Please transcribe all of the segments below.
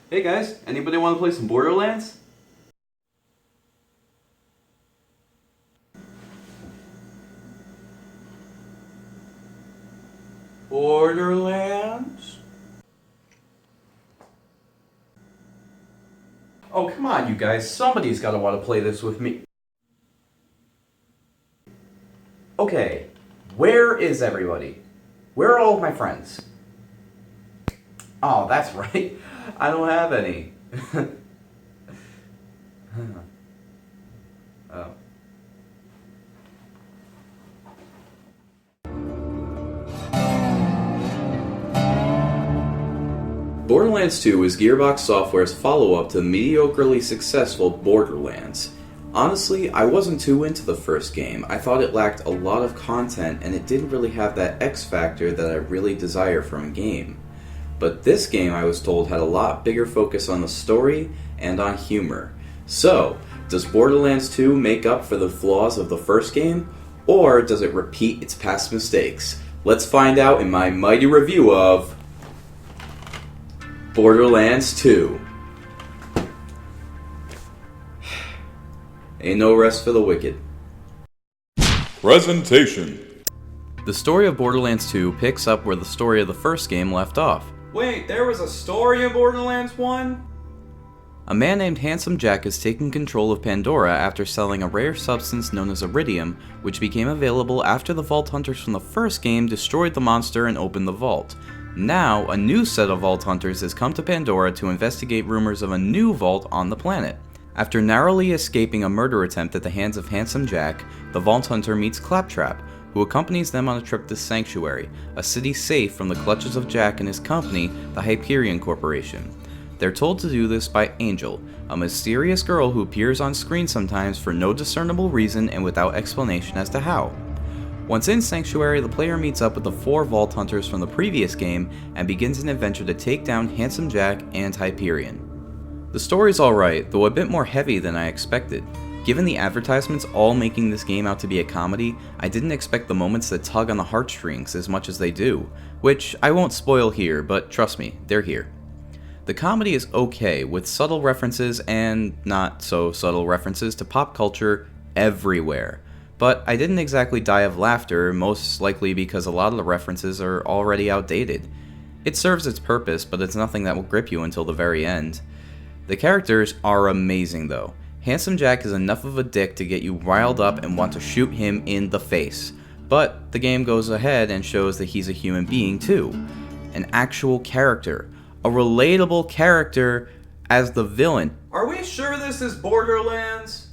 Hey guys, anybody want to play some Borderlands? Borderlands? Oh, come on, you guys. Somebody's got to want to play this with me. Okay, where is everybody? Where are all of my friends? Oh, that's right. I don't have any. Oh. Borderlands 2 is Gearbox Software's follow-up to the mediocrely successful Borderlands. Honestly, I wasn't too into the first game. I thought it lacked a lot of content and it didn't really have that X factor that I really desire from a game. But this game, I was told, had a lot bigger focus on the story and on humor. So, does Borderlands 2 make up for the flaws of the first game, or does it repeat its past mistakes? Let's find out in my mighty review of Borderlands 2. Ain't no rest for the wicked. Presentation. The story of Borderlands 2 picks up where the story of the first game left off. Wait, there was a story in Borderlands 1? A man named Handsome Jack has taken control of Pandora after selling a rare substance known as iridium, which became available after the Vault Hunters from the first game destroyed the monster and opened the vault. Now, a new set of Vault Hunters has come to Pandora to investigate rumors of a new vault on the planet. After narrowly escaping a murder attempt at the hands of Handsome Jack, the Vault Hunter meets Claptrap, who accompanies them on a trip to Sanctuary, a city safe from the clutches of Jack and his company, the Hyperion Corporation. They're told to do this by Angel, a mysterious girl who appears on screen sometimes for no discernible reason and without explanation as to how. Once in Sanctuary, the player meets up with the 4 Vault Hunters from the previous game and begins an adventure to take down Handsome Jack and Hyperion. The story's alright, though a bit more heavy than I expected. Given the advertisements all making this game out to be a comedy, I didn't expect the moments that tug on the heartstrings as much as they do, which I won't spoil here, but trust me, they're here. The comedy is okay, with subtle references and not so subtle references to pop culture everywhere. But I didn't exactly die of laughter, most likely because a lot of the references are already outdated. It serves its purpose, but it's nothing that will grip you until the very end. The characters are amazing though. Handsome Jack is enough of a dick to get you riled up and want to shoot him in the face. But the game goes ahead and shows that he's a human being too. An actual character. A relatable character as the villain. Are we sure this is Borderlands?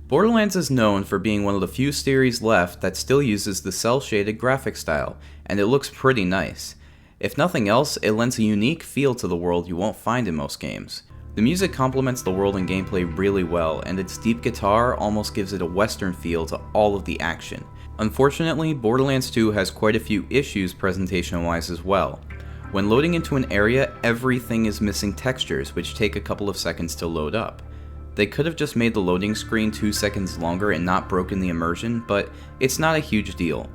Borderlands is known for being one of the few series left that still uses the cel-shaded graphic style, and it looks pretty nice. If nothing else, it lends a unique feel to the world you won't find in most games. The music complements the world and gameplay really well, and its deep guitar almost gives it a western feel to all of the action. Unfortunately, Borderlands 2 has quite a few issues presentation-wise as well. When loading into an area, everything is missing textures, which take a couple of seconds to load up. They could have just made the loading screen 2 seconds longer and not broken the immersion, but it's not a huge deal.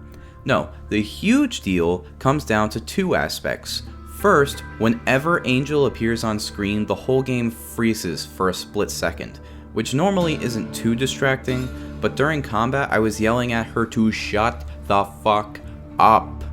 No, the huge deal comes down to 2 aspects. First, whenever Angel appears on screen, the whole game freezes for a split second, which normally isn't too distracting, but during combat I was yelling at her to shut the fuck up.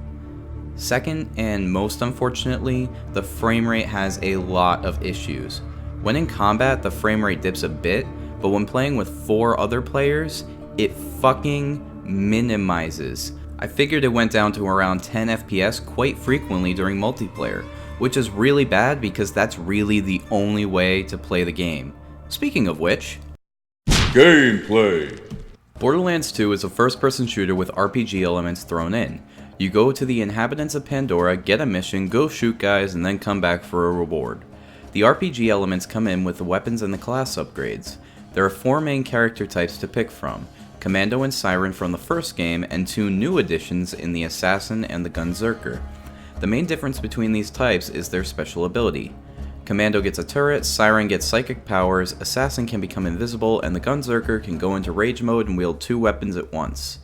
Second, and most unfortunately, the frame rate has a lot of issues. When in combat, the frame rate dips a bit, but when playing with 4 other players, it fucking minimizes. I figured it went down to around 10 FPS quite frequently during multiplayer, which is really bad because that's really the only way to play the game. Speaking of which, Gameplay. Borderlands 2 is a first-person shooter with RPG elements thrown in. You go to the inhabitants of Pandora, get a mission, go shoot guys, and then come back for a reward. The RPG elements come in with the weapons and the class upgrades. There are 4 main character types to pick from: Commando and Siren from the first game, and 2 new additions in the Assassin and the Gunzerker. The main difference between these types is their special ability. Commando gets a turret, Siren gets psychic powers, Assassin can become invisible, and the Gunzerker can go into rage mode and wield 2 weapons at once.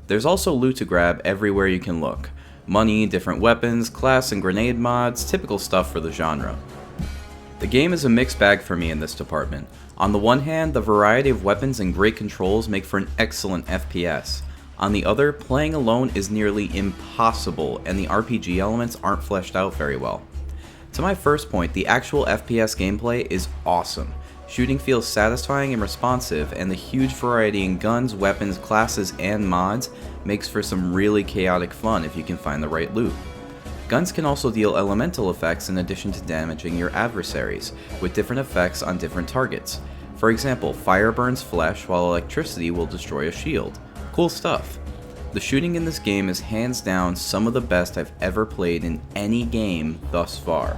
There's also loot to grab everywhere you can look. Money, different weapons, class and grenade mods, typical stuff for the genre. The game is a mixed bag for me in this department. On the one hand, the variety of weapons and great controls make for an excellent FPS. On the other, playing alone is nearly impossible, and the RPG elements aren't fleshed out very well. To my first point, the actual FPS gameplay is awesome. Shooting feels satisfying and responsive, and the huge variety in guns, weapons, classes, and mods makes for some really chaotic fun if you can find the right loot. Guns can also deal elemental effects in addition to damaging your adversaries, with different effects on different targets. For example, fire burns flesh while electricity will destroy a shield. Cool stuff. The shooting in this game is hands down some of the best I've ever played in any game thus far.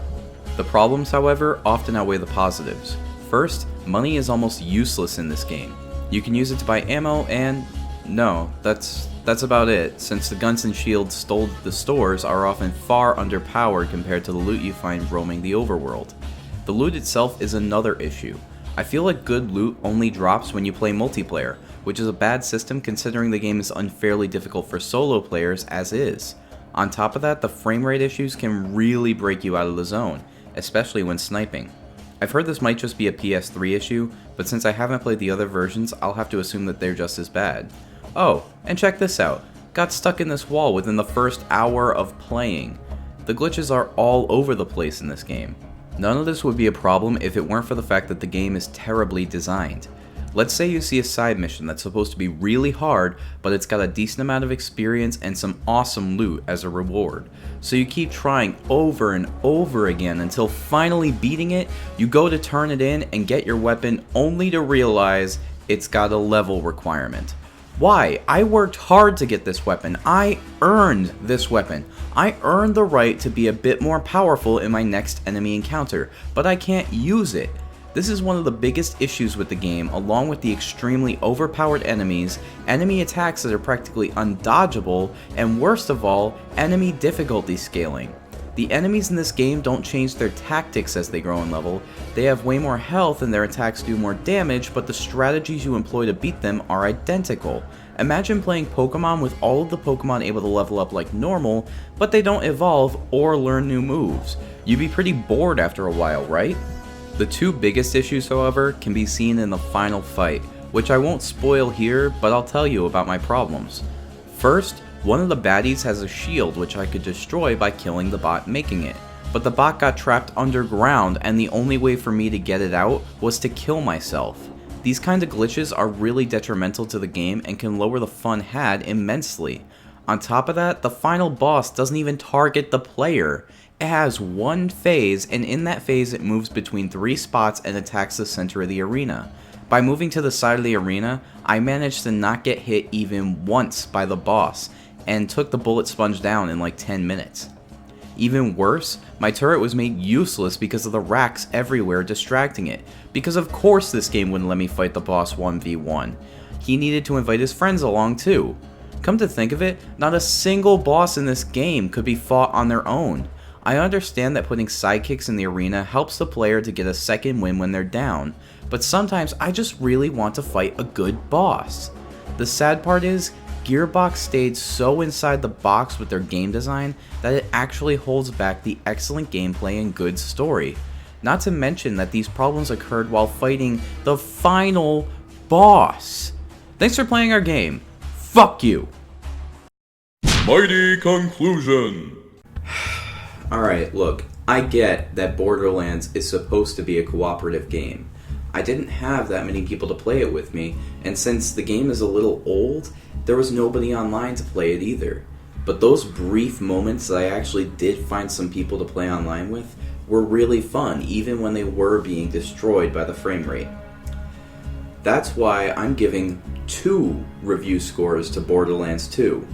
The problems, however, often outweigh the positives. First, money is almost useless in this game. You can use it to buy ammo and... no, that's about it, since the guns and shields stole at the stores are often far underpowered compared to the loot you find roaming the overworld. The loot itself is another issue. I feel like good loot only drops when you play multiplayer, which is a bad system considering the game is unfairly difficult for solo players as is. On top of that, the frame rate issues can really break you out of the zone, especially when sniping. I've heard this might just be a PS3 issue, but since I haven't played the other versions, I'll have to assume that they're just as bad. Oh, and check this out. Got stuck in this wall within the first hour of playing. The glitches are all over the place in this game. None of this would be a problem if it weren't for the fact that the game is terribly designed. Let's say you see a side mission that's supposed to be really hard, but it's got a decent amount of experience and some awesome loot as a reward. So you keep trying over and over again until finally beating it, you go to turn it in and get your weapon only to realize it's got a level requirement. Why? I worked hard to get this weapon. I earned this weapon. I earned the right to be a bit more powerful in my next enemy encounter, but I can't use it. This is one of the biggest issues with the game, along with the extremely overpowered enemies, enemy attacks that are practically undodgeable, and worst of all, enemy difficulty scaling. The enemies in this game don't change their tactics as they grow in level. They have way more health and their attacks do more damage, but the strategies you employ to beat them are identical. Imagine playing Pokemon with all of the Pokemon able to level up like normal, but they don't evolve or learn new moves. You'd be pretty bored after a while, right? The two biggest issues, however, can be seen in the final fight, which I won't spoil here, but I'll tell you about my problems. First, one of the baddies has a shield which I could destroy by killing the bot making it, but the bot got trapped underground and the only way for me to get it out was to kill myself. These kind of glitches are really detrimental to the game and can lower the fun had immensely. On top of that, the final boss doesn't even target the player. It has one phase, and in that phase it moves between 3 spots and attacks the center of the arena. By moving to the side of the arena, I managed to not get hit even once by the boss, and took the bullet sponge down in like 10 minutes. Even worse, my turret was made useless because of the racks everywhere distracting it, because of course this game wouldn't let me fight the boss 1v1. He needed to invite his friends along too. Come to think of it, not a single boss in this game could be fought on their own. I understand that putting sidekicks in the arena helps the player to get a second win when they're down, but sometimes I just really want to fight a good boss. The sad part is, Gearbox stayed so inside the box with their game design that it actually holds back the excellent gameplay and good story. Not to mention that these problems occurred while fighting the final boss. Thanks for playing our game. Fuck you! Mighty conclusion. Alright, look, I get that Borderlands is supposed to be a cooperative game. I didn't have that many people to play it with me, and since the game is a little old, there was nobody online to play it either. But those brief moments that I actually did find some people to play online with were really fun, even when they were being destroyed by the frame rate. That's why I'm giving 2 review scores to Borderlands 2.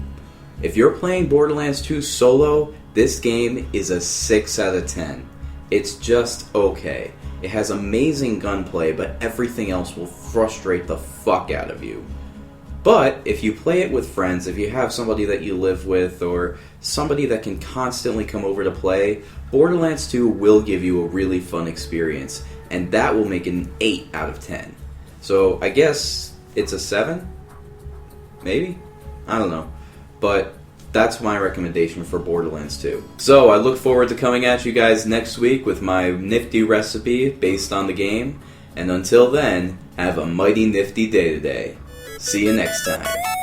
If you're playing Borderlands 2 solo, this game is a 6 out of 10. It's just okay. It has amazing gunplay, but everything else will frustrate the fuck out of you. But if you play it with friends, if you have somebody that you live with, or somebody that can constantly come over to play, Borderlands 2 will give you a really fun experience, and that will make it an 8 out of 10. So I guess it's a 7? Maybe? I don't know. But That's my recommendation for Borderlands 2. So I look forward to coming at you guys next week with my nifty recipe based on the game. And until then, have a mighty nifty day today. See you next time.